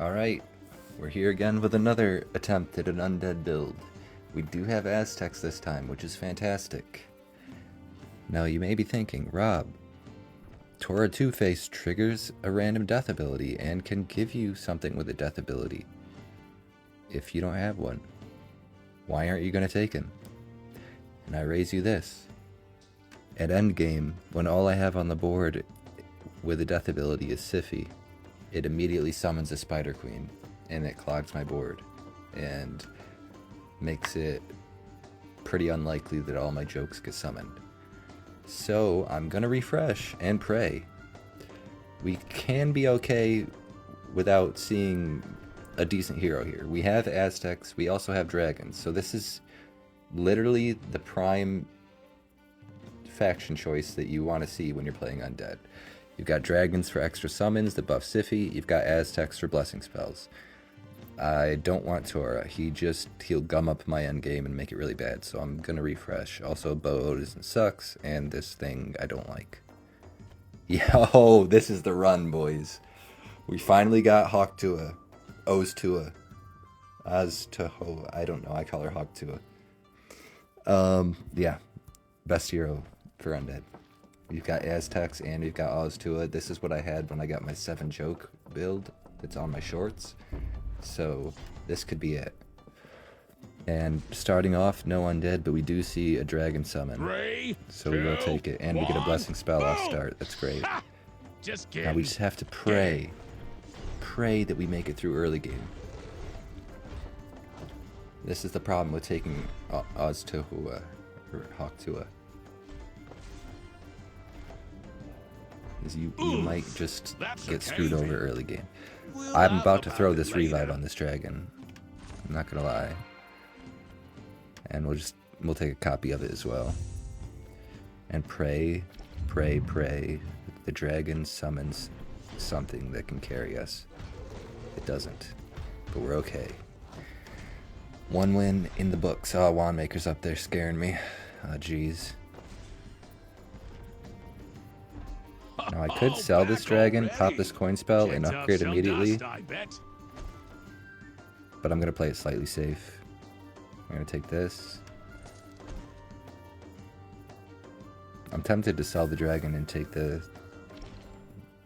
Alright, we're here again with another attempt at an undead build. We do have Aztecs this time, which is fantastic. Now you may be thinking, Rob, Tora Two-Face triggers a random death ability and can give you something with a death ability. If you don't have one, why aren't you going to take him? And I raise you this. At endgame, when all I have on the board with a death ability is Siphi, it immediately summons a Spider Queen, and it clogs my board, and makes it pretty unlikely that all my jokes get summoned. So I'm gonna refresh and pray. We can be okay without seeing a decent hero here. We have Aztecs, we also have dragons, so this is literally the prime faction choice that you want to see when you're playing Undead. You've got dragons for extra summons that buff Siphi. You've got Aztecs for blessing spells. I don't want Tora. He'll gum up my endgame and make it really bad, so I'm gonna refresh. Also, Bo-Otisn sucks, and this thing I don't like. Yo, this is the run, boys. We finally got Hawktua. Oztua. Oztuho. I don't know. I call her Hawktua. Yeah. Best hero for Undead. We've got Aztecs and we've got Oztua. This is what I had when I got my 7 joke build that's on my shorts. So this could be it. And starting off, no undead, but we do see a dragon summon. 3, so we will take it. And we get a blessing spell off start. That's great. Now we just have to pray. Pray that we make it through early game. This is the problem with taking Oztuhua or Hawktua. Is you might just get screwed over early game. I'm about to throw this revive on this dragon. I'm not gonna lie. And we'll take a copy of it as well. And pray that the dragon summons something that can carry us. It doesn't, but we're okay. 1 win in the books. Oh, Wandmaker's up there scaring me. Oh, jeez. Now I could sell this dragon, pop this coin spell, and upgrade immediately. But I'm going to play it slightly safe. I'm going to take this. I'm tempted to sell the dragon and take the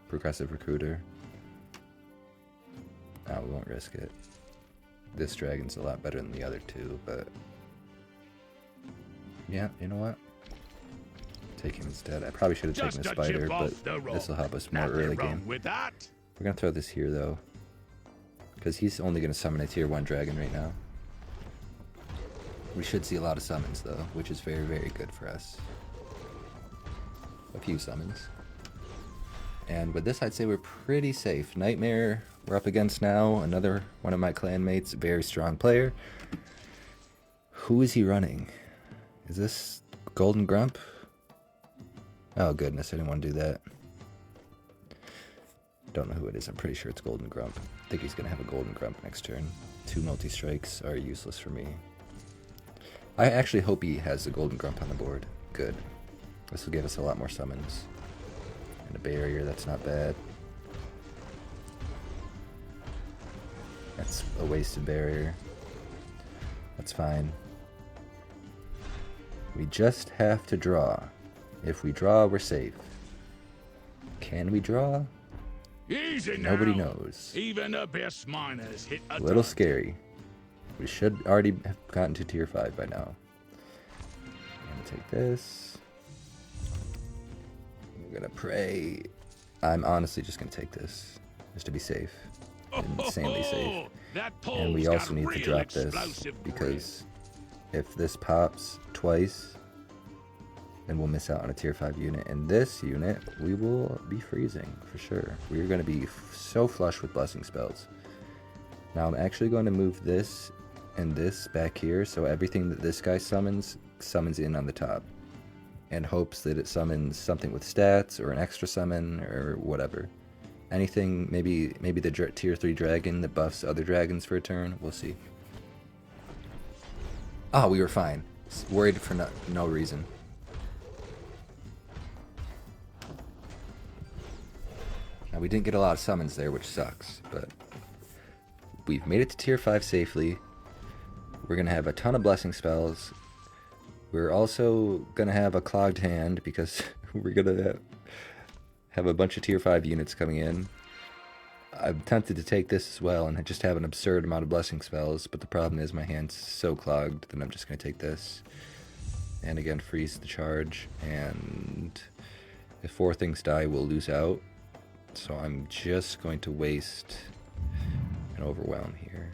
progressive recruiter. No, we won't risk it. This dragon's a lot better than the other two, but yeah, you know what? Take him instead. I probably should have taken the spider, but this will help us more early game. We're gonna throw this here though, because he's only gonna summon a tier 1 dragon right now. We should see a lot of summons though, which is very, very good for us. A few summons. And with this, I'd say we're pretty safe. Nightmare, we're up against now. Another one of my clanmates, very strong player. Who is he running? Is this Golden Grump? Oh goodness, I didn't want to do that. Don't know who it is. I'm pretty sure it's Golden Grump. I think he's going to have a Golden Grump next turn. 2 multi-strikes are useless for me. I actually hope he has the Golden Grump on the board. Good. This will give us a lot more summons. And a barrier, that's not bad. That's a wasted barrier. That's fine. We just have to draw. If we draw, we're safe. Can we draw? Easy Nobody now. knows. Even the best miners hit A little scary. We should already have gotten to tier 5 by now. I'm gonna take this. I'm gonna pray. I'm honestly just gonna take this, just to be safe. Insanely safe. And we also need to drop this, because if this pops twice, then we'll miss out on a tier 5 unit. And this unit, we will be freezing for sure. We're going to be so flush with blessing spells. Now I'm actually going to move this and this back here, so everything that this guy summons in on the top, and hopes that it summons something with stats or an extra summon or whatever. Anything, maybe the tier 3 dragon that buffs other dragons for a turn. We'll see. Oh, we were fine. Worried for no reason. Now we didn't get a lot of summons there, which sucks, but we've made it to tier 5 safely. We're going to have a ton of blessing spells. We're also going to have a clogged hand because we're going to have a bunch of tier 5 units coming in. I'm tempted to take this as well and just have an absurd amount of blessing spells, but the problem is my hand's so clogged that I'm just going to take this. And again, freeze the charge, and if 4 things die, we'll lose out. So I'm just going to waste an overwhelm here.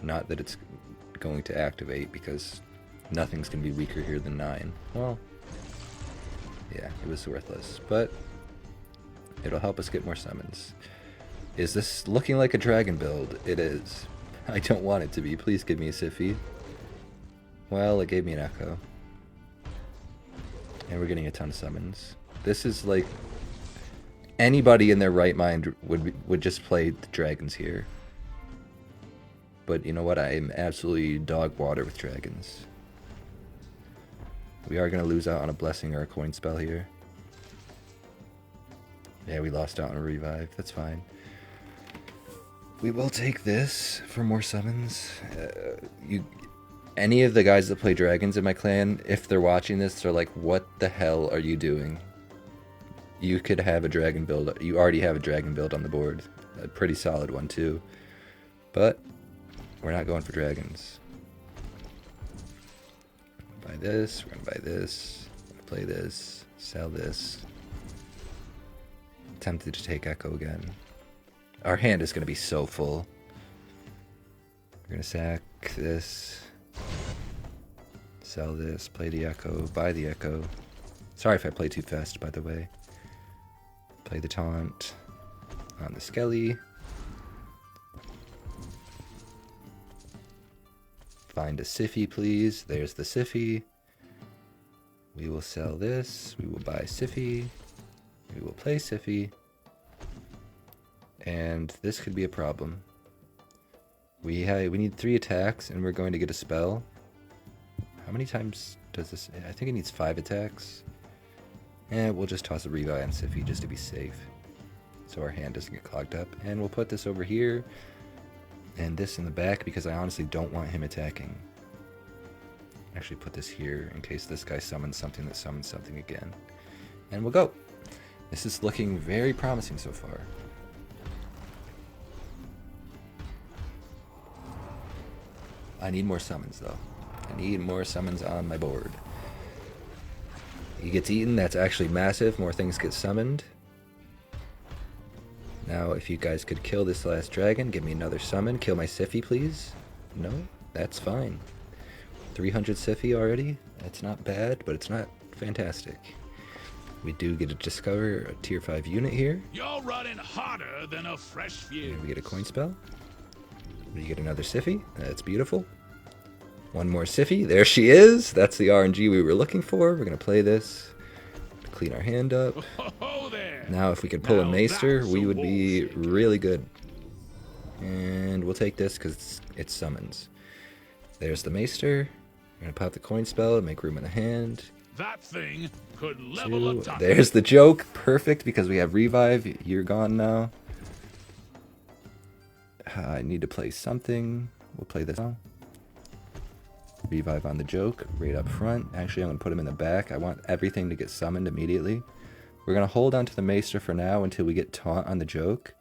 Not that it's going to activate, because nothing's going to be weaker here than 9. Well, yeah, it was worthless, but it'll help us get more summons. Is this looking like a dragon build? It is. I don't want it to be. Please give me a Siffy. Well, it gave me an Echo. And we're getting a ton of summons. This is like... anybody in their right mind would just play the dragons here. But you know what? I am absolutely dog water with dragons. We are going to lose out on a blessing or a coin spell here. Yeah, we lost out on a revive. That's fine. We will take this for more summons. Any of the guys that play dragons in my clan, if they're watching this, they're like, what the hell are you doing? You could have a dragon build. You already have a dragon build on the board. A pretty solid one, too. But we're not going for dragons. Buy this. We're going to buy this. Play this. Sell this. Tempted to take Echo again. Our hand is going to be so full. We're going to sack this. Sell this. Play the Echo. Buy the Echo. Sorry if I play too fast, by the way. Play the taunt on the Skelly. Find a Siffy, please. There's the Siffy. We will sell this. We will buy Siffy. We will play Siffy. And this could be a problem. We need 3 attacks, and we're going to get a spell. How many times does this... I think it needs 5 attacks. We'll just toss a revive on Siffy just to be safe. So our hand doesn't get clogged up. And we'll put this over here. And this in the back because I honestly don't want him attacking. Actually put this here in case this guy summons something that summons something again. And we'll go. This is looking very promising so far. I need more summons though. I need more summons on my board. He gets eaten, that's actually massive. More things get summoned. Now, if you guys could kill this last dragon, give me another summon. Kill my Siffy, please. No, that's fine. 300 Siffy already. That's not bad, but it's not fantastic. We do get to discover a tier 5 unit here. You're running hotter than a fresh fuse. And we get a coin spell. We get another Siffy. That's beautiful. One more Siffy. There she is. That's the RNG we were looking for. We're going to play this to clean our hand up. Oh, there. Now, if we could pull a Now Maester, that's we a would be wall shaker. really good. And we'll take this because it's summons. There's the Maester. We're going to pop the coin spell and make room in the hand. That thing could level a 2. top. There's the joke. Perfect because we have revive. You're gone now. I need to play something. We'll play this now. Revive on the joke right up front. Actually, I'm going to put him in the back. I want everything to get summoned immediately. We're going to hold on to the Maester for now until we get taunt on the joke.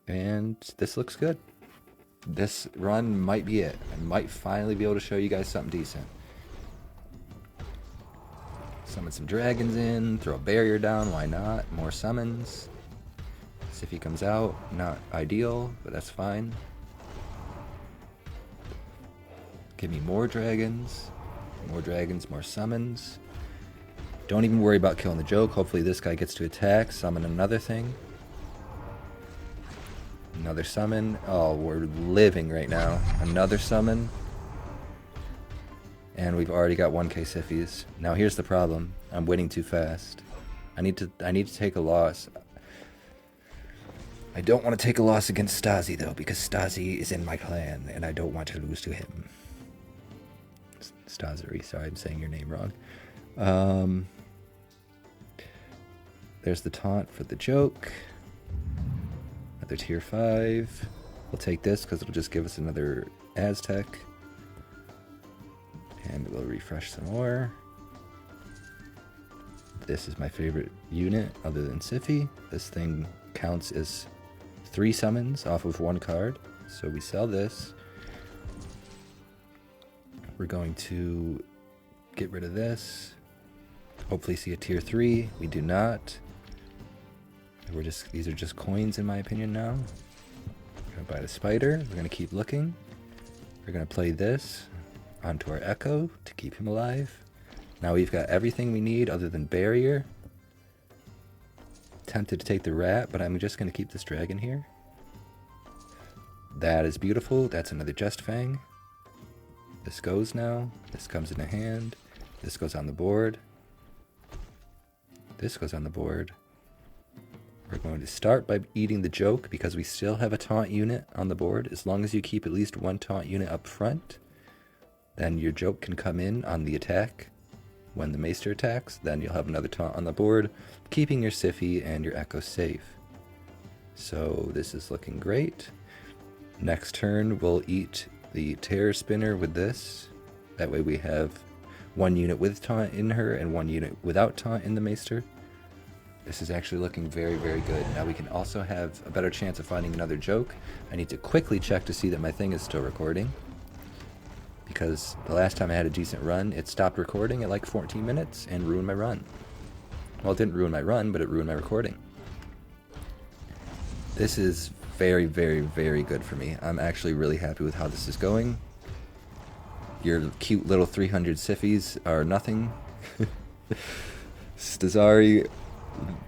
And this looks good. This run might be it. I might finally be able to show you guys something decent. Summon some dragons in. Throw a barrier down. Why not? More summons. See if he comes out. Not ideal, but that's fine. Give me more dragons. More dragons, more summons. Don't even worry about killing the joke. Hopefully this guy gets to attack. Summon another thing. Another summon. Oh, we're living right now. Another summon. And we've already got 1k Siffys. Now here's the problem. I'm winning too fast. I need to take a loss. I don't want to take a loss against Stasi though, because Stasi is in my clan and I don't want to lose to him. Stazari, sorry, I'm saying your name wrong. There's the taunt for the joke. Another tier 5. We'll take this because it'll just give us another Aztec. And we'll refresh some more. This is my favorite unit other than Siphi. This thing counts as 3 summons off of 1 card. So we sell this. We're going to get rid of this. Hopefully see a tier 3. We do not. These are just coins in my opinion now. We're gonna buy the spider. We're gonna keep looking. We're gonna play this onto our Echo to keep him alive. Now we've got everything we need other than barrier. Tempted to take the rat, but I'm just gonna keep this dragon here. That is beautiful. That's another Just Fang. This goes now. This comes in a hand. This goes on the board. This goes on the board. We're going to start by eating the joke because we still have a taunt unit on the board. As long as you keep at least 1 taunt unit up front, then your joke can come in on the attack. When the Maester attacks, then you'll have another taunt on the board, keeping your Siphi and your Echo safe. So this is looking great. Next turn, we'll eat the Terror Spinner with this. That way we have 1 unit with taunt in her and 1 unit without taunt in the Maester. This is actually looking very, very good. Now we can also have a better chance of finding another joke. I need to quickly check to see that my thing is still recording, because the last time I had a decent run, it stopped recording at like 14 minutes and ruined my run. Well, it didn't ruin my run, but it ruined my recording. This is very, very, very good for me. I'm actually really happy with how this is going. Your cute little 300 Siphis are nothing. Stazari,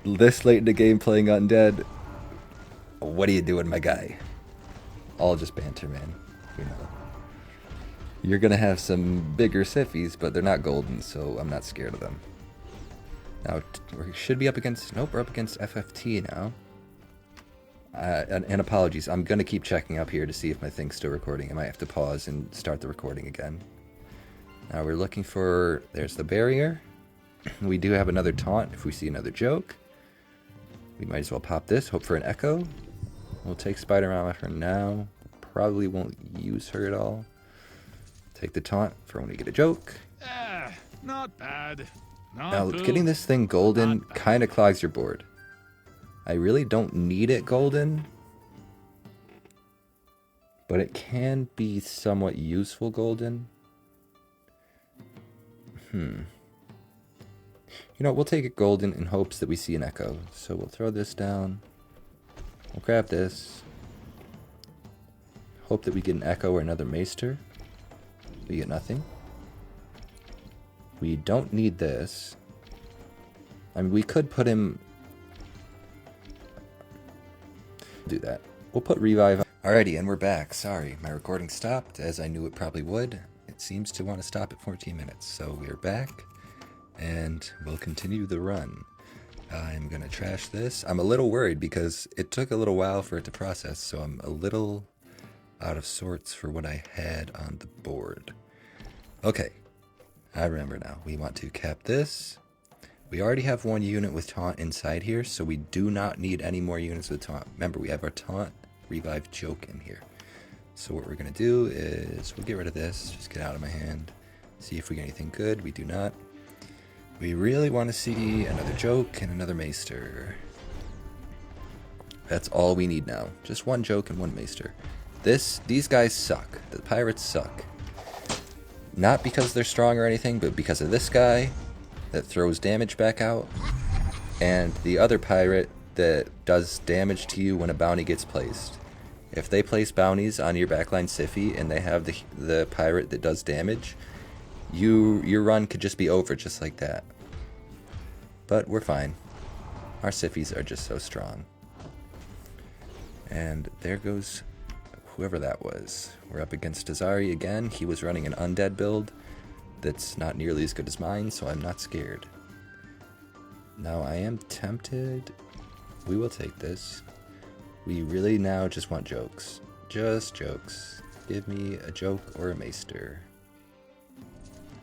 this late in the game playing Undead, what are you doing, my guy? All just banter, man. You know. You're gonna have some bigger Siphis, but they're not golden, so I'm not scared of them. Now, we should be up against... Nope, we're up against FFT now. And apologies, I'm gonna keep checking up here to see if my thing's still recording. I might have to pause and start the recording again. Now we're looking for... There's the barrier. We do have another taunt if we see another joke. We might as well pop this, hope for an Echo. We'll take Spider-Man for now. Probably won't use her at all. Take the taunt for when we get a joke. Not bad. Not Now, good. getting this thing golden kind of clogs your board. I really don't need it golden, but it can be somewhat useful golden. You know, we'll take it golden in hopes that we see an Echo. So we'll throw this down. We'll grab this. Hope that we get an Echo or another Maester. We get nothing. We don't need this. I mean, we could put him... Do that. We'll put Revive. Alrighty, and we're back. Sorry, my recording stopped, as I knew it probably would. It seems to want to stop at 14 minutes. So we're back, and we'll continue the run. I'm going to trash this. I'm a little worried because it took a little while for it to process, so I'm a little out of sorts for what I had on the board. Okay, I remember now. We want to cap this. We already have 1 unit with taunt inside here, so we do not need any more units with taunt. Remember, we have our taunt revive joke in here. So what we're going to do is we'll get rid of this, just get out of my hand, see if we get anything good. We do not. We really want to see another joke and another Maester. That's all we need now. Just 1 joke and 1 Maester. These guys suck. The pirates suck. Not because they're strong or anything, but because of this guy that throws damage back out, and the other pirate that does damage to you when a bounty gets placed. If they place bounties on your backline Siphi and they have the pirate that does damage, your run could just be over just like that. But we're fine. Our Siphis are just so strong. And there goes whoever that was. We're up against Azari again. He was running an Undead build that's not nearly as good as mine, so I'm not scared. Now I am tempted. We will take this. We really now just want jokes. Just jokes. Give me a joke or a Maester.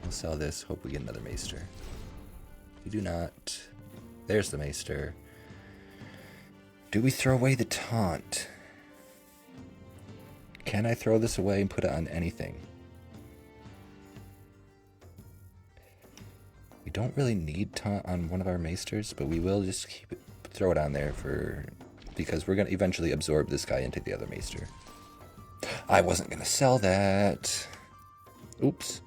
We'll sell this, hope we get another Maester. We do not. There's the Maester. Do we throw away the taunt? Can I throw this away and put it on anything? We don't really need taunt on one of our maesters, but we will just throw it on there because we're going to eventually absorb this guy into the other maester. I wasn't going to sell that. Oops.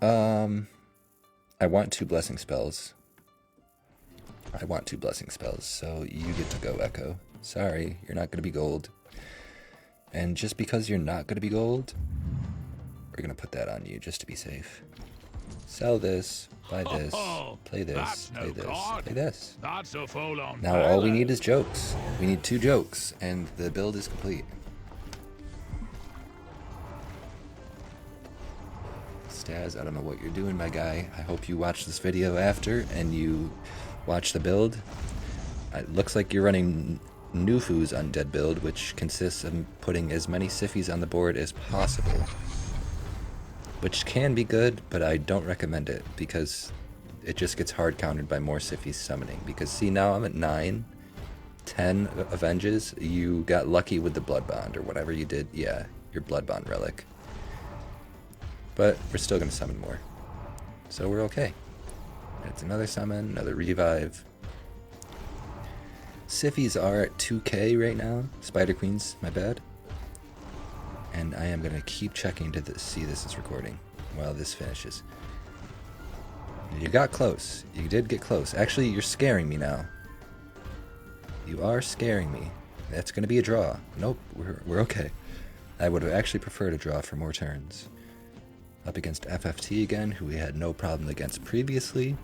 I want 2 blessing spells. So you get to go, Echo. Sorry, you're not going to be gold. And just because you're not going to be gold, we're going to put that on you just to be safe. Sell this, buy this, play this, play this, play this. Now all we need is jokes. We need 2 jokes, and the build is complete. Staz, I don't know what you're doing, my guy. I hope you watch this video after, and you watch the build. It looks like you're running Nufu's Undead build, which consists of putting as many Siffies on the board as possible. Which can be good, but I don't recommend it, because it just gets hard countered by more Siffies summoning. Because see, now I'm at 9, 10 Avenges. You got lucky with the Blood Bond, or whatever you did. Yeah, your Blood Bond relic. But we're still going to summon more. So we're okay. It's another summon, another revive. Siffies are at 2k right now. Spider Queens, my bad. And I am going to keep checking to see this is recording while this finishes. You got close. You did get close. Actually, you're scaring me now. You are scaring me. That's going to be a draw. Nope, we're okay. I would have actually preferred a draw for more turns. Up against FFT again, who we had no problem against previously.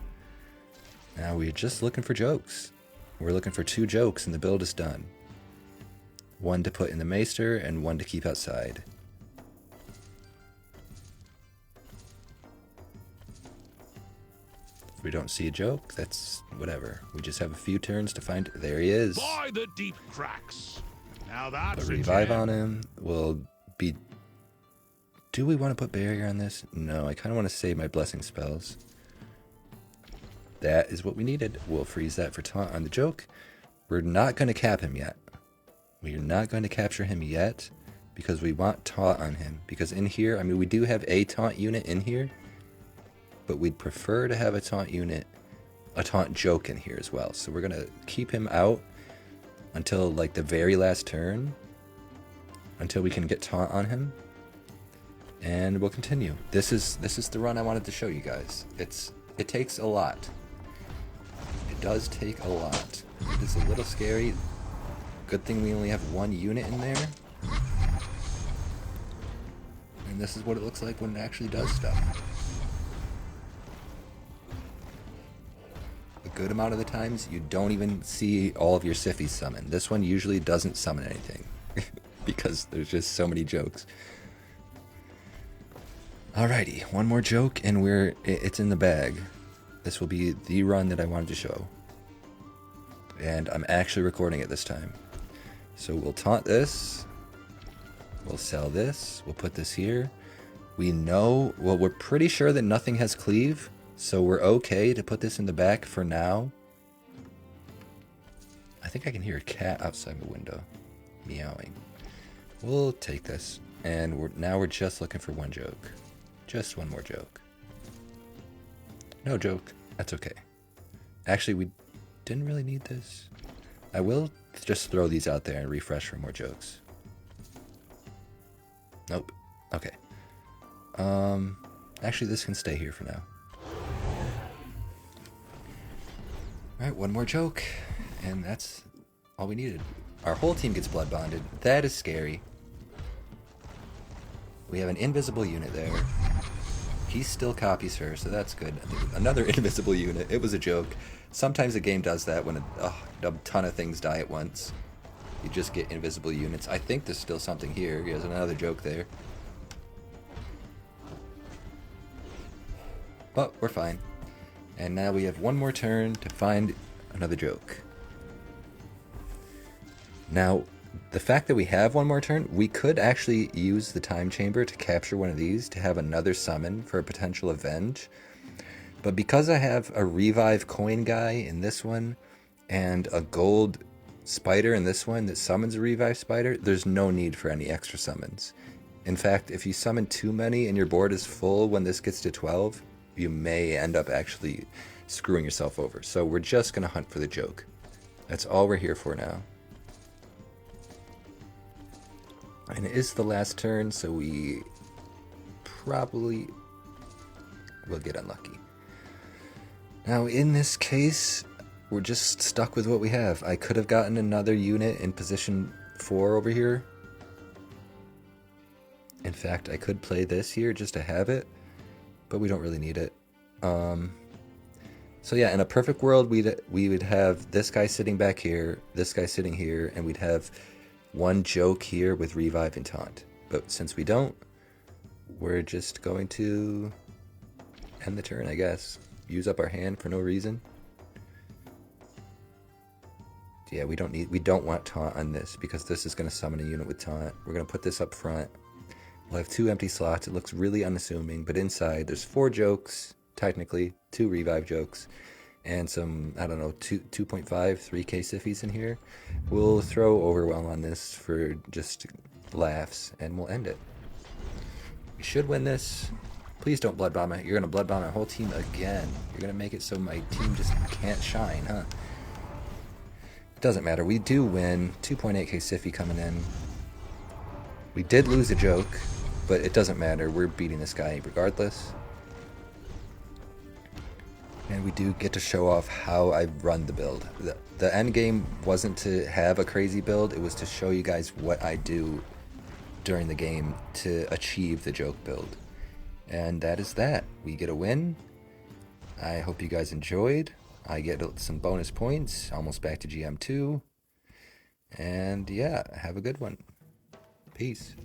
Now we're just looking for jokes. We're looking for 2 jokes and the build is done. 1 to put in the maester and 1 to keep outside. If we don't see a joke, that's whatever. We just have a few turns to find. There he is. By the deep cracks. Now that's Put revive on him. Will be. Do we want to put barrier on this? No, I kind of want to save my blessing spells. That is what we needed. We'll freeze that for taunt on the joke. We're not going to cap him yet. We are not going to capture him yet because we want taunt on him. Because in here, I mean, we do have a taunt unit in here, but we'd prefer to have a taunt unit, a taunt joke in here as well. So we're going to keep him out until like the very last turn, until we can get taunt on him. And we'll continue. This is the run I wanted to show you guys. It takes a lot. It does take a lot. It is a little scary. Good thing we only have 1 unit in there. And this is what it looks like when it actually does stuff. A good amount of the times you don't even see all of your Siffies summon. This one usually doesn't summon anything because there's just so many jokes. Alrighty, 1 more joke and it's in the bag. This will be the run that I wanted to show. And I'm actually recording it this time. So we'll taunt this. We'll sell this. We'll put this here. We know, well, we're pretty sure that nothing has cleave, so we're okay to put this in the back for now. I think I can hear a cat outside my window meowing. We'll take this. And now we're just looking for 1 joke. Just 1 more joke. No joke. That's okay. Actually, we didn't really need this. I will just throw these out there and refresh for more jokes. Nope. Okay. Actually, this can stay here for now. Alright, 1 more joke. And that's all we needed. Our whole team gets blood bonded. That is scary. We have an invisible unit there. He still copies her, so that's good. Another invisible unit. It was a joke. Sometimes a game does that when a ton of things die at once. You just get invisible units. I think there's still something here. He has another joke there. But we're fine. And now we have 1 more turn to find another joke. Now, the fact that we have 1 more turn, we could actually use the time chamber to capture one of these to have another summon for a potential avenge. But because I have a revive coin guy in this one and a gold spider in this one that summons a revive spider, there's no need for any extra summons. In fact, if you summon too many and your board is full when this gets to 12, you may end up actually screwing yourself over. So we're just going to hunt for the joke. That's all we're here for now. And it is the last turn, so we probably will get unlucky. Now in this case, we're just stuck with what we have. I could have gotten another unit in position 4 over here. In fact, I could play this here just to have it, but we don't really need it. So yeah, in a perfect world, we would have this guy sitting back here, this guy sitting here, and we'd have one joke here with revive and taunt. But since we don't, we're just going to end the turn, I guess. Use up our hand for no reason. Yeah, we don't want taunt on this because this is going to summon a unit with taunt. We're going to put this up front. We'll have 2 empty slots. It looks really unassuming, but inside there's 4 jokes, technically 2 revive jokes, and some, I don't know, 2.5, 3k siffies in here. We'll throw Overwhelm on this for just laughs, and we'll end it. We should win this. Please don't blood bomb it. You're going to blood bomb my whole team again. You're going to make it so my team just can't shine, huh? It doesn't matter. We do win. 2.8k siffy coming in. We did lose a joke, but it doesn't matter. We're beating this guy regardless. And we do get to show off how I run the build. The end game wasn't to have a crazy build. It was to show you guys what I do during the game to achieve the joke build. And that is that. We get a win. I hope you guys enjoyed. I get some bonus points. Almost back to GM2. And yeah, have a good one. Peace.